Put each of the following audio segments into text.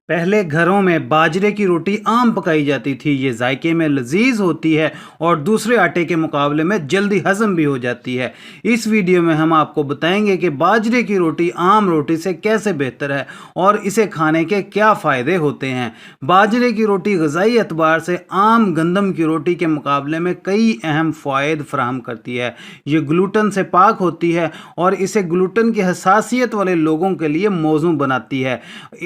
पहले घरों में बाजरे की रोटी आम पकाई जाती थी। ये जायके में लजीज होती है और दूसरे आटे के मुकाबले में जल्दी हजम भी हो जाती है। इस वीडियो में हम आपको बताएंगे कि बाजरे की रोटी आम रोटी से कैसे बेहतर है और इसे खाने के क्या फ़ायदे होते हैं। बाजरे की रोटी ग़िज़ाई एतबार से आम गंदम की रोटी के मुकाबले में कई अहम फ़वाइद फराहम करती है। ये ग्लूटन से पाक होती है और इसे ग्लूटन की हसासियत वाले लोगों के लिए मौजू बनाती है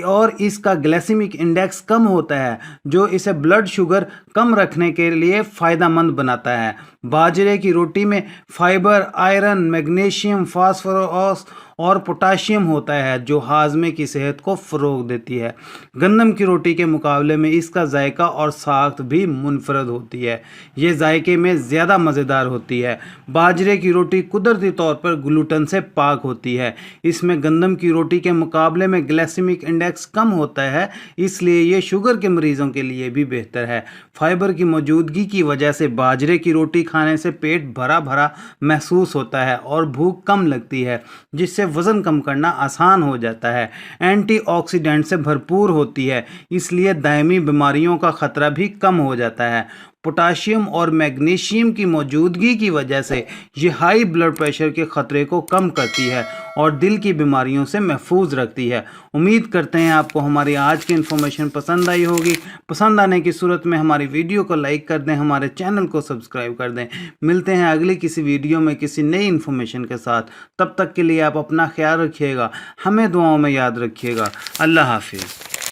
और इसका ग्लाइसेमिक इंडेक्स कम होता है जो इसे ब्लड शुगर कम रखने के लिए फ़ायदेमंद बनाता है। बाजरे की रोटी में फाइबर, आयरन, मैग्नीशियम, फास्फोरस और पोटाशियम होता है जो हाजमे की सेहत को फ़रोग देती है। गंदम की रोटी के मुकाबले में इसका जायका और साख्त भी मुनफरद होती है। ये जायके में ज़्यादा मज़ेदार होती है। बाजरे की रोटी कुदरती तौर पर ग्लूटन से पाक होती है। इसमें गंदम की रोटी के मुकाबले में ग्लाइसेमिक इंडेक्स कम होता है, इसलिए ये शुगर के मरीज़ों के लिए भी बेहतर है। फाइबर की मौजूदगी की वजह से बाजरे की रोटी खाने से पेट भरा भरा महसूस होता है और भूख कम लगती है, जिससे वज़न कम करना आसान हो जाता है। एंटीऑक्सीडेंट से भरपूर होती है, इसलिए दायमी बीमारियों का ख़तरा भी कम हो जाता है। पोटाशियम और मैग्नीशियम की मौजूदगी की वजह से ये हाई ब्लड प्रेशर के ख़तरे को कम करती है और दिल की बीमारियों से महफूज रखती है। उम्मीद करते हैं आपको हमारी आज की इन्फॉर्मेशन पसंद आई होगी। पसंद आने की सूरत में हमारी वीडियो को लाइक कर दें, हमारे चैनल को सब्सक्राइब कर दें। मिलते हैं अगली किसी वीडियो में किसी नई इन्फॉर्मेशन के साथ। तब तक के लिए आप अपना ख्याल रखिएगा, हमें दुआओं में याद रखिएगा। अल्लाह हाफिज़।